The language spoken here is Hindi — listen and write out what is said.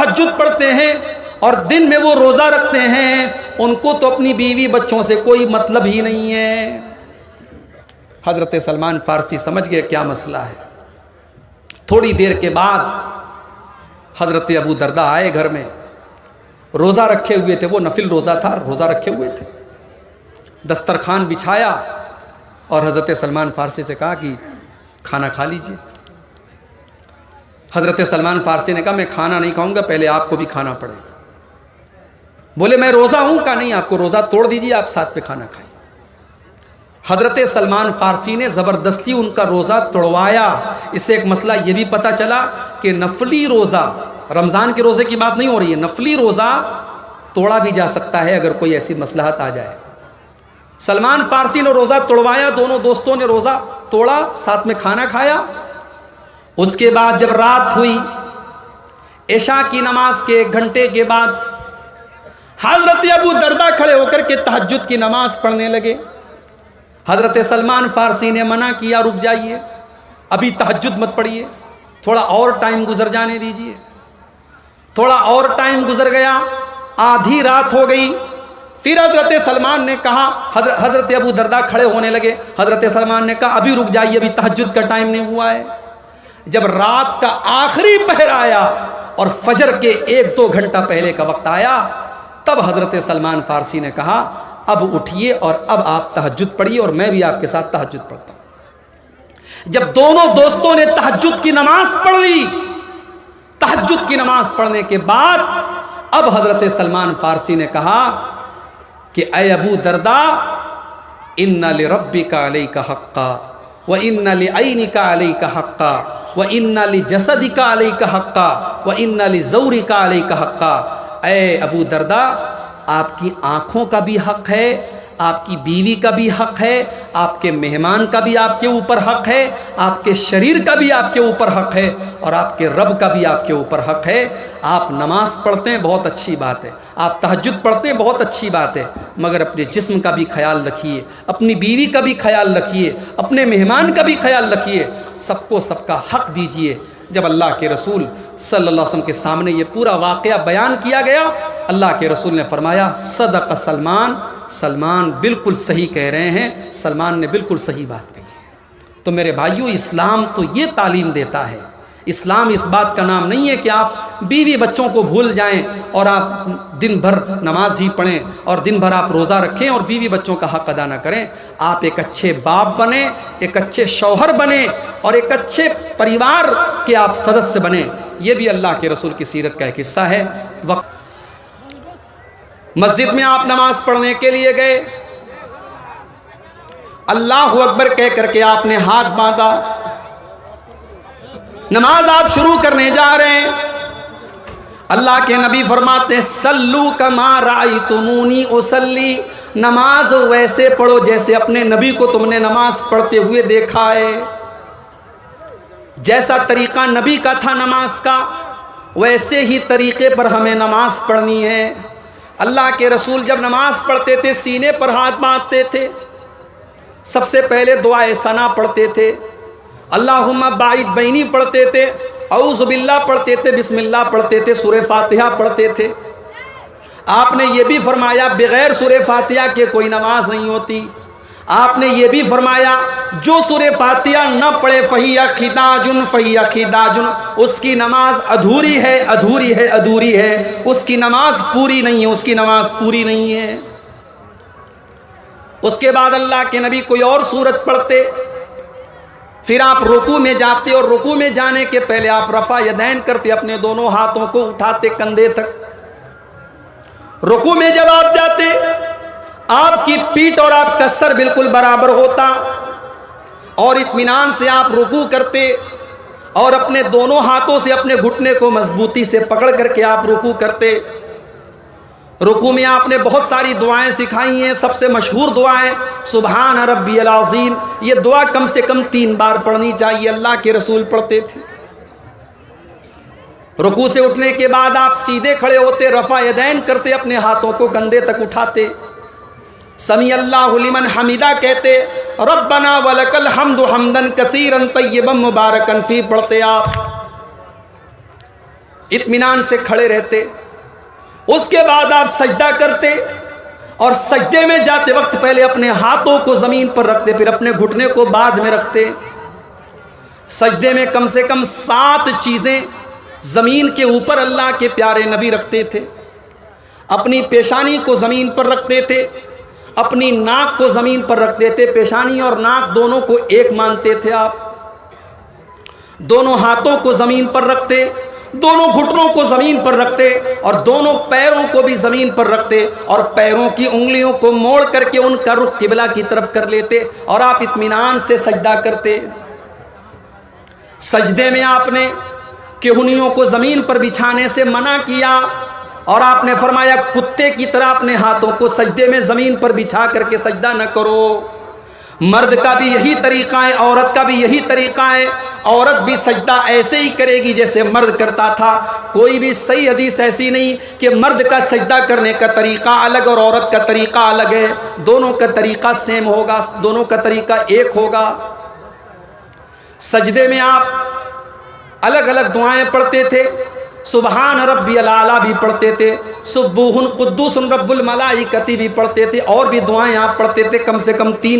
तहज्जुद पढ़ते हैं और दिन में वो रोज़ा रखते हैं, उनको तो अपनी बीवी बच्चों से कोई मतलब ही नहीं है। हज़रत सलमान फ़ारसी समझ गए क्या मसला है। थोड़ी देर के बाद हज़रत अबू दरदा आए घर में, रोज़ा रखे हुए थे, वो नफिल रोज़ा था, रोज़ा रखे हुए थे। दस्तरखान बिछाया और हज़रत सलमान फ़ारसी से कहा कि खाना खा लीजिए। हज़रत सलमान फ़ारसी ने कहा मैं खाना नहीं खाऊंगा, पहले आपको भी खाना पड़ेगा। बोले मैं रोज़ा हूँ। कहा नहीं, आपको रोज़ा तोड़ दीजिए, आप साथ पे खाना खाएं। हज़रत सलमान फ़ारसी ने ज़बरदस्ती उनका रोज़ा तोड़वाया। इससे एक मसला ये भी पता चला कि नफली रोज़ा, रमज़ान के रोज़े की बात नहीं हो रही है, नफली रोज़ा तोड़ा भी जा सकता है अगर कोई ऐसी मसलहत आ जाए। सलमान फ़ारसी ने रोज़ा तोड़वाया, दोनों दोस्तों ने रोज़ा तोड़ा, साथ में खाना खाया। उसके बाद जब रात हुई, इशा की नमाज के 1 घंटे के बाद हज़रत अबू दरदा खड़े होकर के तहज्जुद की नमाज पढ़ने लगे। हज़रत सलमान फ़ारसी ने मना किया, रुक जाइए, अभी तहज्जुद मत पढ़िए, थोड़ा और टाइम गुजर जाने दीजिए। थोड़ा और टाइम गुजर गया, आधी रात हो गई। फिर हज़रत सलमान ने कहा, हज़रत अबू दरदा खड़े होने लगे। हज़रत सलमान ने कहा अभी रुक जाइए, अभी तहज्जुद का टाइम नहीं हुआ है। जब रात का आखिरी पहर आया और फजर के 1-2 घंटा पहले का वक्त आया, तब हज़रत सलमान फ़ारसी ने कहा अब उठिए और अब आप तहज्जुद पढ़िए और मैं भी आपके साथ तहज्जुद पढ़ता हूँ। जब दोनों दोस्तों ने तहज्जुद की नमाज पढ़ ली, तहज्जुद की नमाज पढ़ने के बाद अब हज़रत सलमान फ़ारसी ने कहा कि ऐ अबू दरदा, इन्ना लिरब्बिका अलैका हक्का व इन्ना लिअयनिका अलैका हक्का व इन्ना लिजसदिका अलैका हक्का व इन्ना लिज़ौरिका अलैका हक्का। ऐ अबू दरदा, आपकी आँखों का भी हक़ है, आपकी बीवी का भी हक़ है, आपके मेहमान का भी आपके ऊपर हक़ है, आपके शरीर का भी आपके ऊपर हक़ है और आपके रब का भी आपके ऊपर हक़ है। आप नमाज पढ़ते हैं, बहुत अच्छी बात है, आप तहज्जुद पढ़ते हैं, बहुत अच्छी बात है, मगर अपने जिस्म का भी ख्याल रखिए, अपनी बीवी का भी ख्याल रखिए, अपने मेहमान का भी ख्याल रखिए, सबको सबका हक़ दीजिए। जब अल्लाह के रसूल सल्लल्लाहु अलैहि वसल्लम के सामने ये पूरा वाक़या बयान किया गया, अल्लाह के रसूल ने फरमाया सदक़ सलमान, सलमान बिल्कुल सही कह रहे हैं, सलमान ने बिल्कुल सही बात कही है। तो मेरे भाइयों, इस्लाम तो ये तालीम देता है, इस्लाम इस बात का नाम नहीं है कि आप बीवी बच्चों को भूल जाएं और आप दिन भर नमाज ही पढ़ें और दिन भर आप रोज़ा रखें और बीवी बच्चों का हक़ अदा ना करें। आप एक अच्छे बाप बने, एक अच्छे शौहर बने और एक अच्छे परिवार के आप सदस्य बने। ये भी अल्लाह के रसूल की सीरत का एक हिस्सा है। वक्त मस्जिद में आप नमाज पढ़ने के लिए गए, अल्लाहु अकबर कह करके आपने हाथ बांधा, नमाज आप शुरू करने जा रहे हैं। अल्लाह के नबी फरमाते हैं सल्लू कमा रायतुमूनी उसल्ली, नमाज वैसे पढ़ो जैसे अपने नबी को तुमने नमाज पढ़ते हुए देखा है। जैसा तरीका नबी का था नमाज का, वैसे ही तरीके पर हमें नमाज पढ़नी है। अल्लाह के रसूल जब नमाज पढ़ते थे सीने पर हाथ बांधते थे, सबसे पहले दुआए सना पढ़ते थे, अल्लाहुम्मा बाइद बैनी पढ़ते थे, औज़ु बिल्लाह पढ़ते थे, बिस्मिल्लाह पढ़ते थे, सूरह फातिहा पढ़ते थे। आपने ये भी फरमाया बगैर सूरह फातिहा के कोई नमाज नहीं होती। आपने ये भी फरमाया जो सूरह फातिहा न पढ़े फ़हिया खिदाजुन, फ़हिया खिदाजुन, उसकी नमाज अधूरी है, अधूरी है, अधूरी है, उसकी नमाज पूरी नहीं है, उसकी नमाज पूरी नहीं है। उसके बाद अल्लाह के नबी कोई और सूरत पढ़ते, फिर आप रुकू में जाते और रुकू में जाने के पहले आप रफ़ा यदैन करते, अपने दोनों हाथों को उठाते कंधे तक। रुकू में जब आप जाते, आपकी पीठ और आपका सर बिल्कुल बराबर होता और इत्मीनान से आप रुकू करते और अपने दोनों हाथों से अपने घुटने को मजबूती से पकड़ करके आप रुकू करते। रुकू में आपने बहुत सारी दुआएं सिखाई हैं। सबसे मशहूर दुआएं सुबहान रब्बियल अज़ीम, ये दुआ कम से कम 3 बार पढ़नी चाहिए, अल्लाह के रसूल पढ़ते थे। रुकू से उठने के बाद आप सीधे खड़े होते, रफ़ा यदैन करते, अपने हाथों को कंधे तक उठाते, समी अल्लाहु लिमन हमीदा कहते, रब्बना वलकल हम्दु हम्दन कसीरन तय्यबन मुबारकन फी पढ़ते आप। इत्मीनान से खड़े रहते। उसके बाद आप सजदा करते और सजदे में जाते वक्त पहले अपने हाथों को ज़मीन पर रखते, फिर अपने घुटने को बाद में रखते। सजदे में कम से कम 7 चीज़ें ज़मीन के ऊपर अल्लाह के प्यारे नबी रखते थे। अपनी पेशानी को ज़मीन पर रखते थे, अपनी नाक को ज़मीन पर रखते थे। पेशानी और नाक दोनों को एक मानते थे आप। दोनों हाथों को ज़मीन पर रखते, दोनों घुटनों को ज़मीन पर रखते और दोनों पैरों को भी ज़मीन पर रखते और पैरों की उंगलियों को मोड़ करके उनका रुख किबला की तरफ कर लेते और आप इत्मीनान से सजदा करते। सजदे में आपने केहुनियों को ज़मीन पर बिछाने से मना किया और आपने फरमाया कुत्ते की तरह अपने हाथों को सजदे में ज़मीन पर बिछा करके सजदा न करो। मर्द का भी यही तरीक़ा है, औरत का भी यही तरीक़ा है। औरत भी सजदा ऐसे ही करेगी जैसे मर्द करता था। कोई भी सही हदीस ऐसी नहीं कि मर्द का सजदा करने का तरीक़ा अलग और औरत का तरीक़ा अलग है। दोनों का तरीक़ा सेम होगा, दोनों का तरीक़ा एक होगा। सजदे में आप अलग अलग दुआएं पढ़ते थे। सुबहान रब्बियल आला भी पढ़ते थे, सुब्बूहुन कुद्दूसुन रब्बुल मलाइकति भी पढ़ते थे और भी दुआएं आप पढ़ते थे। कम से कम 3